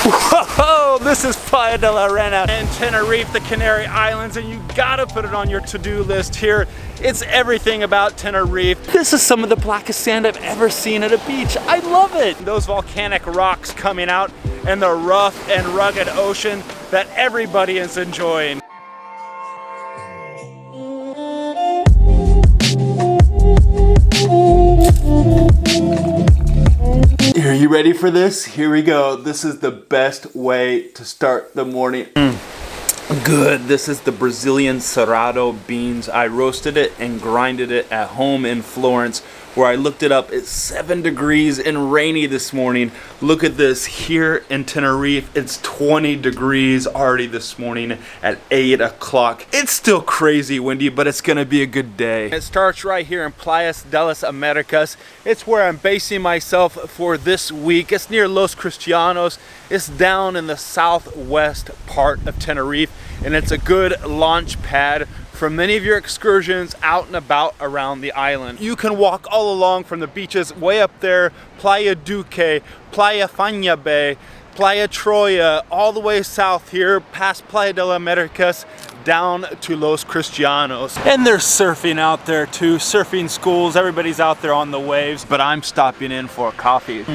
Whoa, this is Playa de la Arena in Tenerife, the Canary Islands, and you gotta put it on your to-do list here. It's everything about Tenerife. This is some of the blackest sand I've ever seen at a beach. I love it. Those volcanic rocks coming out and the rough and rugged ocean that everybody is enjoying. Are you ready for this? Here we go. This is the best way to start the morning. Good. This is the Brazilian Cerrado beans. I roasted it and grinded it at home in Florence, where I looked it up. It's 7 degrees and rainy this morning. Look at this. Here in Tenerife, it's 20 degrees already this morning at 8 o'clock. It's still crazy windy, but it's gonna be a good day. It starts right here in Playa de las Americas. It's where I'm basing myself for this week. It's near Los Cristianos. It's down in the southwest part of Tenerife, and it's a good launch pad for many of your excursions out and about around the island. You can walk all along from the beaches way up there, Playa Duque, Playa Fanya Bay, Playa Troya, all the way south here, past Playa de las Americas, down to Los Cristianos. And there's surfing out there too, surfing schools, everybody's out there on the waves, but I'm stopping in for a coffee.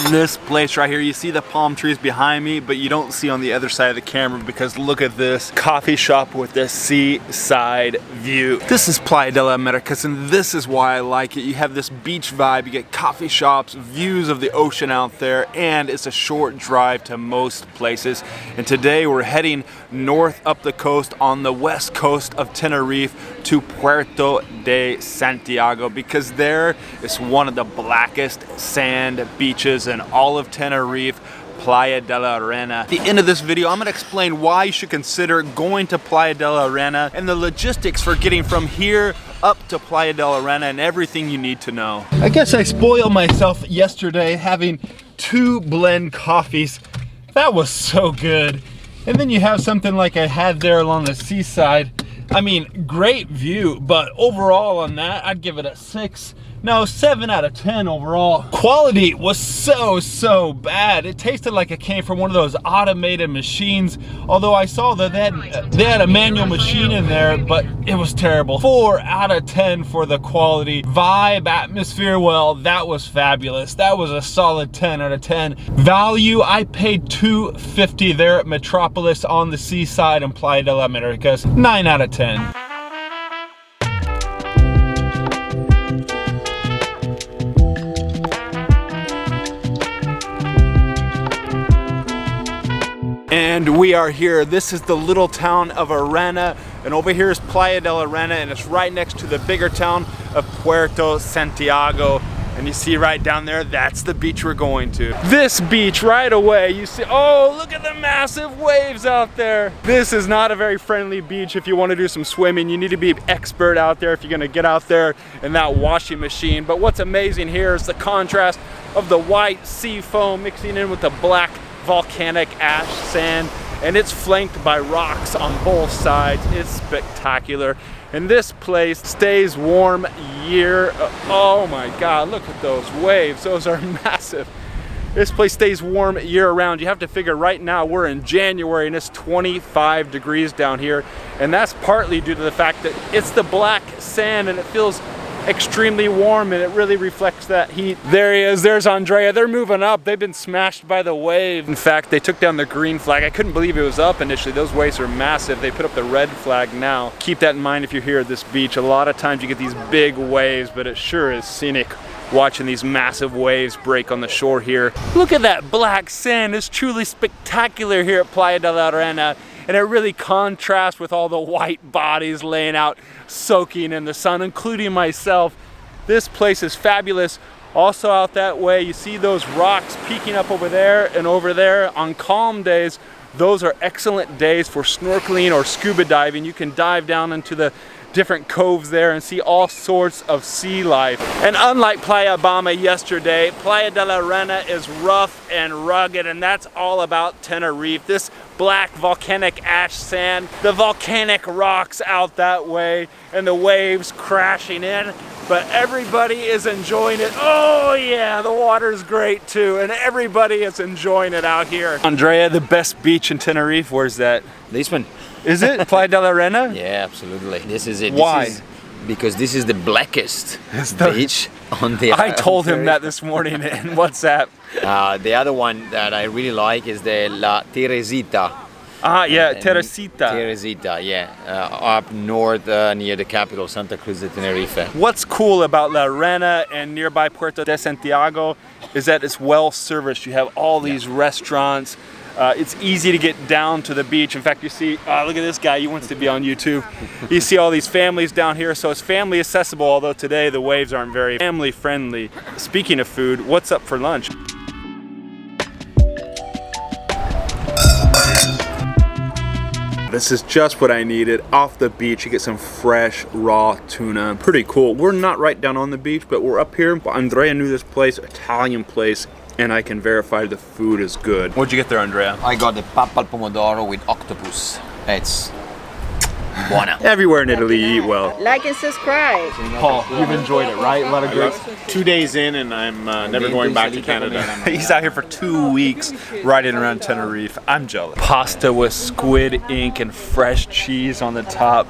In this place right here, you see the palm trees behind me, but you don't see on the other side of the camera because look at this coffee shop with this seaside view. This is Playa de las Americas, and this is why I like it. You have this beach vibe, you get coffee shops, views of the ocean out there, and it's a short drive to most places. And today we're heading north up the coast on the west coast of Tenerife to Puerto de Santiago, because there is one of the blackest sand beaches in all of Tenerife, Playa de la Arena. At the end of this video, I'm going to explain why you should consider going to Playa de la Arena and the logistics for getting from here up to Playa de la Arena and everything you need to know. I guess I spoiled myself yesterday having 2 blend coffees. That was so good. And then you have something like I had there along the seaside. I mean, great view, but overall on that, I'd give it a 7 out of 10 overall. Quality was so bad. It tasted like it came from one of those automated machines, although I saw that they had a manual machine in there, but it was terrible. 4 out of 10 for the quality. Vibe, atmosphere, well, that was fabulous. That was a solid 10 out of 10. Value, I paid $2.50 there at Metropolis on the seaside in Playa de las Americas. 9 out of 10. And we are here. This is the little town of Arena, and over here is Playa de la Arena, and it's right next to the bigger town of Puerto Santiago. And you see right down there, that's the beach we're going to. This beach right away, you see, oh, look at the massive waves out there. This is not a very friendly beach if you want to do some swimming. You need to be expert out there if you're gonna get out there in that washing machine. But what's amazing here is the contrast of the white sea foam mixing in with the black volcanic ash sand, and it's flanked by rocks on both sides. It's spectacular. And this place stays warm oh my God, look at those waves. Those are massive. This place stays warm year round. You have to figure right now we're in January and it's 25 degrees down here. And that's partly due to the fact that it's the black sand and it feels extremely warm, and it really reflects that heat. There he is, there's Andrea. They're moving up. They've been smashed by the wave. In fact, they took down the green flag. I couldn't believe it was up initially. Those waves are massive. They put up the red flag now. Keep that in mind if you're here at this beach. A lot of times you get these big waves, but it sure is scenic watching these massive waves break on the shore here. Look at that black sand. It's truly spectacular here at Playa de la Arena. And it really contrasts with all the white bodies laying out, soaking in the sun, including myself. This place is fabulous. Also out that way, you see those rocks peeking up over there and over there. On calm days, those are excellent days for snorkeling or scuba diving. You can dive down into the different coves there and see all sorts of sea life. And unlike Playa Bama yesterday, Playa de la Arena is rough and rugged, and that's all about Tenerife. This black volcanic ash sand, the volcanic rocks out that way, and the waves crashing in. but everybody is enjoying it. Oh yeah, the water's great too, and everybody is enjoying it out here. Andrea, the best beach in Tenerife, where's that? This one. Is it Playa de la Arena? Yeah, absolutely. This is it. Why? Because this is the blackest beach on the I told him that this morning in WhatsApp. The other one that I really like is the La Teresita. Yeah, Teresita. Teresita, yeah. Up north near the capital, Santa Cruz de Tenerife. What's cool about La Arena and nearby Puerto de Santiago is that it's well serviced. You have all these restaurants. It's easy to get down to the beach. In fact, you see, look at this guy, he wants to be on YouTube. You see all these families down here, so it's family accessible, although today the waves aren't very family friendly. Speaking of food, what's up for lunch? This is just what I needed. Off the beach, you get some fresh, raw tuna. Pretty cool. We're not right down on the beach, but we're up here. Andrea knew this place, Italian place, and I can verify the food is good. What'd you get there, Andrea? I got the papa al pomodoro with octopus. It's buona. Everywhere in Italy, you eat well. Like and subscribe. Paul, you've enjoyed it, right? A lot of great. 2 days in and I'm never going back to Canada. He's out here for 2 weeks riding around Tenerife. I'm jealous. Pasta with squid ink and fresh cheese on the top.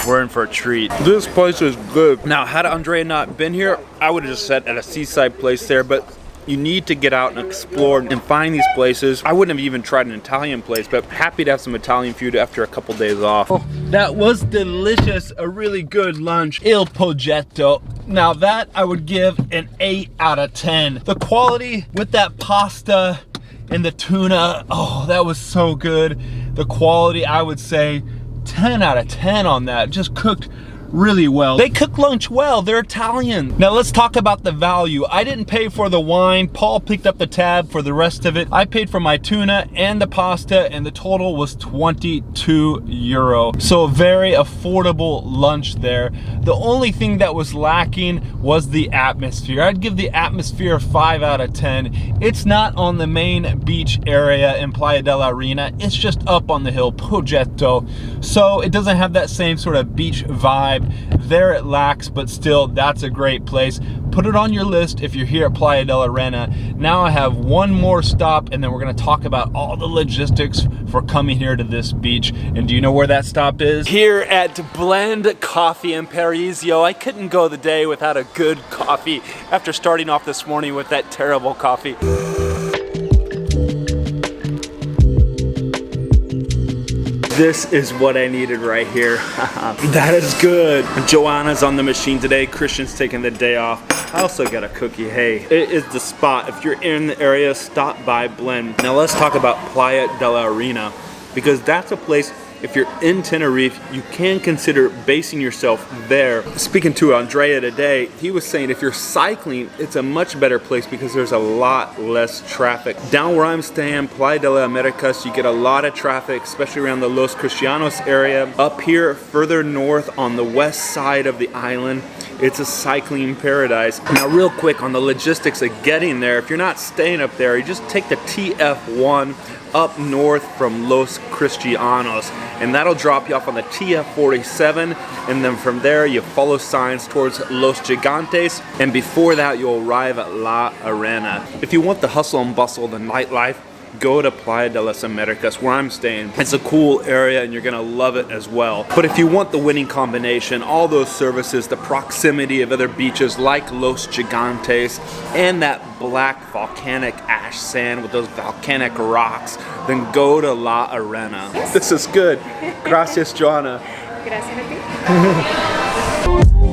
We're in for a treat. This place is good. Now, had Andrea not been here, I would have just sat at a seaside place there, but you need to get out and explore and find these places. I wouldn't have even tried an Italian place, but happy to have some Italian food after a couple days off. Oh, that was delicious. A really good lunch. Il Progetto. Now that I would give an 8 out of 10. The quality with that pasta and the tuna, oh, that was so good. The quality, I would say 10 out of 10 on that. Just cooked really well. They cook lunch well, they're Italian. Now let's talk about the value. I didn't pay for the wine. Paul picked up the tab for the rest of it. I paid for my tuna and the pasta, and the total was 22 euro. So a very affordable lunch there. The only thing that was lacking was the atmosphere. I'd give the atmosphere a 5 out of 10. It's not on the main beach area in Playa de la Arena. It's just up on the hill, Progetto. So it doesn't have that same sort of beach vibe. There it lacks, but still, that's a great place. Put it on your list if you're here at Playa de la Arena. Now I have one more stop, and then we're gonna talk about all the logistics for coming here to this beach. And do you know where that stop is? Here at Blend Coffee in Parisio. I couldn't go the day without a good coffee after starting off this morning with that terrible coffee. This is what I needed right here. That is good. Joanna's on the machine today. Christian's taking the day off. I also got a cookie. Hey, it is the spot. If you're in the area, stop by Blend. Now let's talk about Playa de la Arena, because that's a place, if you're in Tenerife, you can consider basing yourself there. Speaking to Andrea today, he was saying if you're cycling, it's a much better place because there's a lot less traffic. Down where I'm staying, Playa de la Americas, you get a lot of traffic, especially around the Los Gigantes area. Up here, further north on the west side of the island, it's a cycling paradise. Now real quick on the logistics of getting there, if you're not staying up there, you just take the TF1 up north from Los Cristianos, and that'll drop you off on the TF47, and then from there you follow signs towards Los Gigantes, and before that you'll arrive at La Arena. If you want the hustle and bustle, the nightlife, go to Playa de las Americas, where I'm staying. It's a cool area and you're gonna love it as well. But if you want the winning combination, all those services, the proximity of other beaches like Los Gigantes, and that black volcanic ash sand with those volcanic rocks, then go to La Arena. This is good. Gracias, Joanna. Gracias a ti.